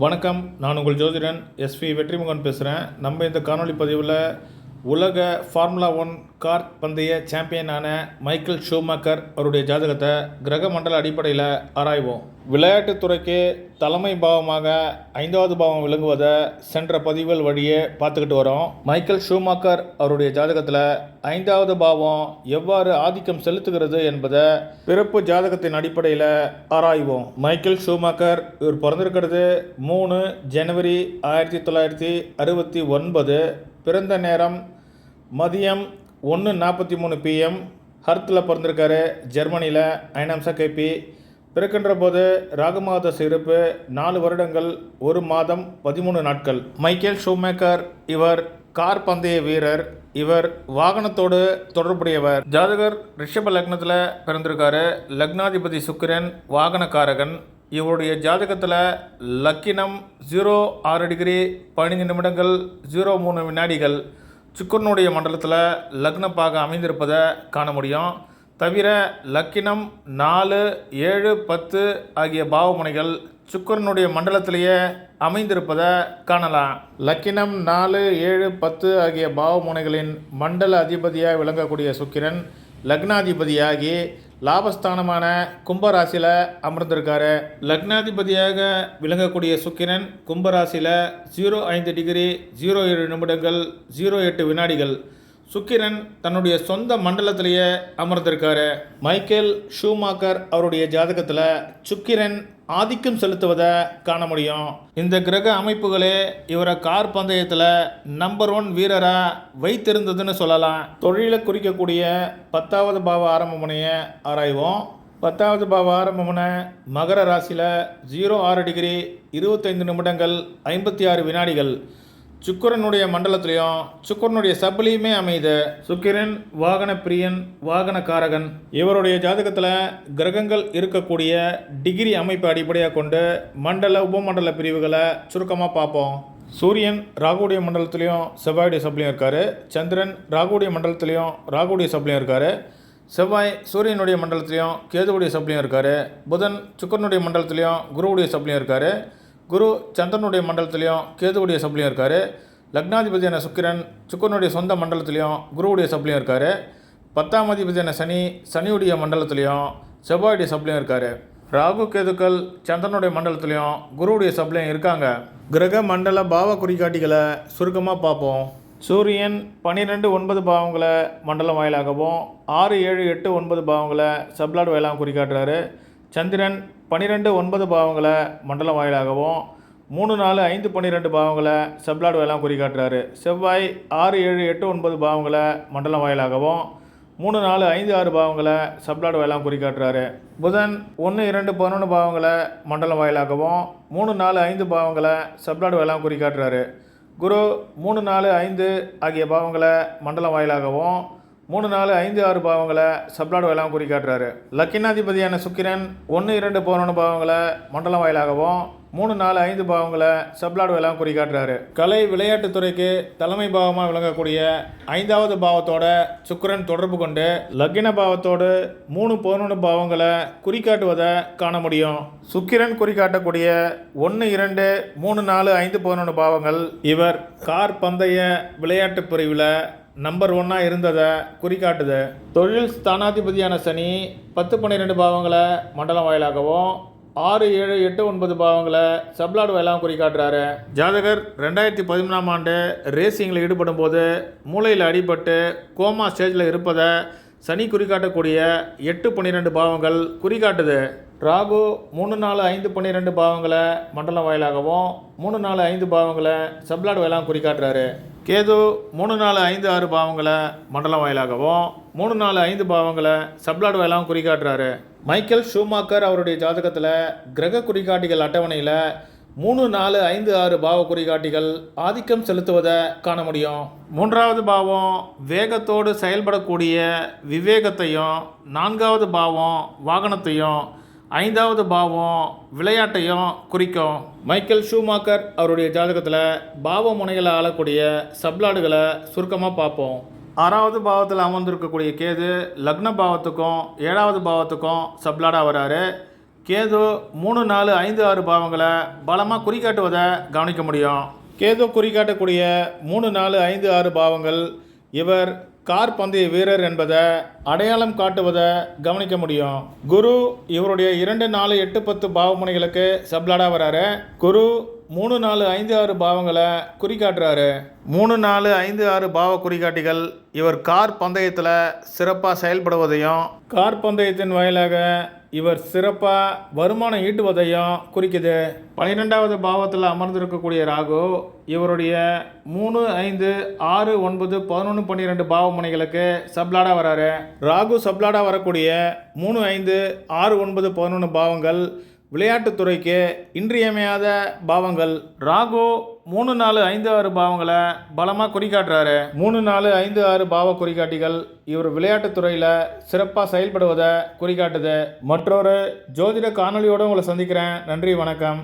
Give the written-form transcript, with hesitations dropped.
வணக்கம். நான் உங்கள் ஜோதிடன் எஸ்வி வெற்றிமுகன் பேசுகிறேன். நம்ம இந்த காணொளி பதிவில் உலக ஃபார்முலா 1 கார் பந்தய சாம்பியனான மைக்கேல் ஷூமேக்கர் அவருடைய ஜாதகத்தை கிரக மண்டல அடிப்படையில் ஆராய்வோம். விளையாட்டுத்துறைக்கு தலைமை பாவமாக 5வது பாவம் விளங்குவதை சென்ற பதிவுகள் வழியே பார்த்துக்கிட்டு வரோம். மைக்கேல் ஷூமேக்கர் அவருடைய ஜாதகத்தில் 5வது பாவம் எவ்வாறு ஆதிக்கம் செலுத்துகிறது என்பதை பிறப்பு ஜாதகத்தின் அடிப்படையில் ஆராய்வோம். மைக்கேல் ஷூமேக்கர் இவர் பிறந்திருக்கிறது 3 ஜனவரி 1969. பிறந்த நேரம் மதியம் 1:43 PM. ஹர்த்தில் பிறந்திருக்காரு, ஜெர்மனியில், 9 KP. பிறக்கின்ற போது ராகுமாத சிறப்பு 4 வருடங்கள் 1 மாதம் 13 நாட்கள். மைக்கேல் ஷூமேக்கர் இவர் கார் பந்தய வீரர். இவர் வாகனத்தோடு தொடர்புடையவர். ஜாதகர் ரிஷப லக்னத்தில் பிறந்திருக்காரு. லக்னாதிபதி சுக்கிரன் வாகனக்காரகன். இவருடைய ஜாதகத்தில் லக்கினம் 06 டிகிரி 15 நிமிடங்கள் 03 வினாடிகள் சுக்கரனுடைய மண்டலத்தில் லக்னப்பாக அமைந்திருப்பதை காண முடியும். தவிர லக்கினம் 4, 7, 10 ஆகிய பாவமுனைகள் சுக்கரனுடைய மண்டலத்திலேயே அமைந்திருப்பதை காணலாம். லக்கினம் 4, 7, 10 ஆகிய பாவமுனைகளின் மண்டல அதிபதியாக விளங்கக்கூடிய சுக்கிரன் லக்னாதிபதியாகி லாபஸ்தானமான கும்பராசியில் அமர்ந்திருக்காரு. லக்னாதிபதியாக விளங்கக்கூடிய சுக்கிரன் கும்பராசியில் 05 டிகிரி 07 நிமிடங்கள் 08 வினாடிகள் சுக்கிரன் தன்னுடைய சொந்த மண்டலத்திலேயே அமர்ந்திருக்காரு. மைக்கேல் ஷூமேக்கர் அவருடைய ஜாதகத்தில் சுக்கிரன் ஆதிக்கம் செலுத்துவதை காண முடியும். இந்த கிரக அமைப்புகளே இவரை கார் பந்தயத்தில் நம்பர் 1 வீரராக வைத்திருந்ததுன்னு சொல்லலாம். தொழிலை குறிக்கக்கூடிய 10வது பாவ ஆரம்ப முனையை ஆராய்வோம். 10வது பாவ ஆரம்ப முனை மகர ராசியில் 06 டிகிரி 25 நிமிடங்கள் 56 வினாடிகள் சுக்கிரனுடைய மண்டலத்திலையும் சுக்கிரனுடைய சபலியுமே அமையுது. சுக்கிரன் வாகன பிரியன், வாகனக்காரகன். இவருடைய ஜாதகத்தில் கிரகங்கள் இருக்கக்கூடிய டிகிரி அமைப்பை அடிப்படையாக கொண்டு மண்டல உபமண்டல பிரிவுகளை சுருக்கமாக பார்ப்போம். சூரியன் ராகுடைய மண்டலத்திலையும் செவ்வாயுடைய சபலியும் இருக்கார். சந்திரன் ராகுடைய மண்டலத்திலையும் ராகுடைய சபலியும் இருக்கார். செவ்வாய் சூரியனுடைய மண்டலத்திலையும் கேதுவுடைய சபலியும் இருக்கார். புதன் சுக்கிரனுடைய மண்டலத்திலையும் குருவுடைய சபலியும் இருக்கார். குரு சந்திரனுடைய மண்டலத்திலையும் கேதுவுடைய சபலியும் இருக்கார். லக்னாதிபதியான சுக்கிரன் சுக்கிரனுடைய சொந்த மண்டலத்திலையும் குருவுடைய சபலியும் இருக்கார். 10ஆம் அதிபதியான சனி சனியுடைய மண்டலத்திலையும் செவ்வாயுடைய சபலியும் இருக்கார். ராகு கேதுக்கள் சந்திரனுடைய மண்டலத்திலையும் குருவுடைய சபலியும் இருக்காங்க. கிரக மண்டல பாவ குறிகாட்டிகளை சுருக்கமாக பார்ப்போம். சூரியன் 12-9 பாவங்களை மண்டலம் வாயிலாகவும் 6, 7, 8, 9 பாவங்களை சப்ளாட் வாயிலாகவும் குறிக்காட்டுறாரு. சந்திரன் 12-9 பாவங்களை மண்டலம் வாயிலாகவும் 3, 4, 5, 12 பாவங்களை சப்ளாட் வாயிலாகவும் குறிக்காட்டுறாரு. செவ்வாய் 6, 7, 8, 9 பாவங்களை மண்டலம் வாயிலாகவும் 3, 4, 5, 6 பாவங்களை சப்ளாட் வாயிலாகவும் குறிக்காட்டுறாரு. புதன் 1, 2, 11 பாவங்களை மண்டலம் வாயிலாகவும் 3, 4, 5 பாவங்களை சப்ளாட் வாயிலாகவும் குறிக்காட்டுறாரு. குரு 3, 4, 5 ஆகிய பாவங்களை மண்டலம் வாயிலாகவும் 3, 4, 5, 6 பாவங்களை சப்ளாட் வாயிலாகவும் குறிக்காட்டுறாரு. லக்கினாதிபதியான சுக்கிரன் 1, 2, 11 பாவங்களை மண்டலம் வாயிலாகவும் 3, 4, 5 பாவங்களை சப்ளாட் வாயிலாகவும் குறிக்காட்டுறாரு. கலை விளையாட்டுத்துறைக்கு தலைமை பாவமாக விளங்கக்கூடிய 5வது பாவத்தோட சுக்கிரன் தொடர்பு கொண்டு லக்கின பாவத்தோடு 3, 11 பாவங்களை குறிக்காட்டுவதை காண முடியும். சுக்கிரன் குறிக்காட்டக்கூடிய 1, 2, 3, 4, 5, 11 பாவங்கள் இவர் கார் பந்தய விளையாட்டு பிரிவில் நம்பர் 1 இருந்ததை குறிக்காட்டுது. தொழில் ஸ்தானாதிபதியான சனி 10, 12 பாவங்களை மண்டலம் வாயிலாகவும் 6, 7, 8, 9 பாவங்களை சப்ளாட் வாயிலாகவும் குறிக்காட்டுறாரு. ஜாதகர் 2013ஆம் ஆண்டு ரேசிங்கில் ஈடுபடும் போது மூளையில் அடிபட்டு கோமா ஸ்டேஜில் இருப்பதை சனி குறிக்காட்டக்கூடிய 8, 12 பாவங்கள் குறிக்காட்டுது. ராகு 3, 4, 5, 12 பாவங்களை மண்டலம் வாயிலாகவும் 3, 4, 5 பாவங்களை சப்ளாட் வாயிலாகவும் குறிக்காட்டுறாரு. கேது 3, 4, 5, 6 பாவங்களை மண்டலம் வாயிலாகவும் 3, 4, 5 பாவங்களை சப்ளாட் வாயிலாகவும் குறிக்காட்டுறாரு. மைக்கேல் ஷூமேக்கர் அவருடைய ஜாதகத்தில் கிரக குறிகாட்டிகள் அட்டவணையில் 3, 4, 5, 6 பாவ குறிகாட்டிகள் ஆதிக்கம் செலுத்துவதை காண முடியும். 3வது பாவம் வேகத்தோடு செயல்படக்கூடிய விவேகத்தையும், 4வது பாவம் வாகனத்தையும், 5வது பாவம் விளையாட்டையும் குறிக்கும். மைக்கேல் ஷூமேக்கர் அவருடைய ஜாதகத்தில் பாவ முனைகளை ஆளக்கூடிய சப்ளாடுகளை சுருக்கமாக பார்ப்போம். 6வது பாவத்தில் அமர்ந்திருக்கக்கூடிய கேது லக்ன பாவத்துக்கும் 7வது பாவத்துக்கும் சப்ளாடாக வராரு. கேது 3, 4, 5, 6 பாவங்களை பலமாக குறிக்காட்டுவதை கவனிக்க முடியும். கேது குறிக்காட்டக்கூடிய 3, 4, 5, 6 பாவங்கள் இவர் கார் பந்தய வீரர் என்பதை அடையாளம் காட்டுவதை கவனிக்க முடியும். குரு இவருடைய 2, 4, 8, 10 பாவமுனைகளுக்கு சப்ளாடாக வராரு. குரு 3, 4, 5, 6 பாவங்களை குறிக்காட்டுறாரு. 3, 4, 5, 6 பாவ குறிகாட்டிகள் இவர் கார் பந்தயத்தில் சிறப்பாக செயல்படுவதையும் கார் பந்தயத்தின் வாயிலாக இவர் சிறப்பாக வருமானம் ஈட்டுவதையும் குறிக்குது. 12வது பாவத்தில் அமர்ந்திருக்கக்கூடிய ராகு இவருடைய 3, 5, 6, 9, 11, 12 பாவமுனைகளுக்கு சப்ளாடாக வராரு. ராகு சப்ளாடாக வரக்கூடிய 3, 5, 6, 9, 11 பாவங்கள் விளையாட்டுத்துறைக்கு இன்றியமையாத பாவங்கள். ராகு 3, 4, 5, 6 பாவங்களை பலமாக குறிக்காட்டுறாரு. 3, 4, 5, 6 பாவ குறிகாட்டிகள் இவர் விளையாட்டுத்துறையில் சிறப்பாக செயல்படுவதை குறிக்காட்டுது. மற்றொரு ஜோதிட காணொளியோடு உங்களை சந்திக்கிறேன். நன்றி, வணக்கம்.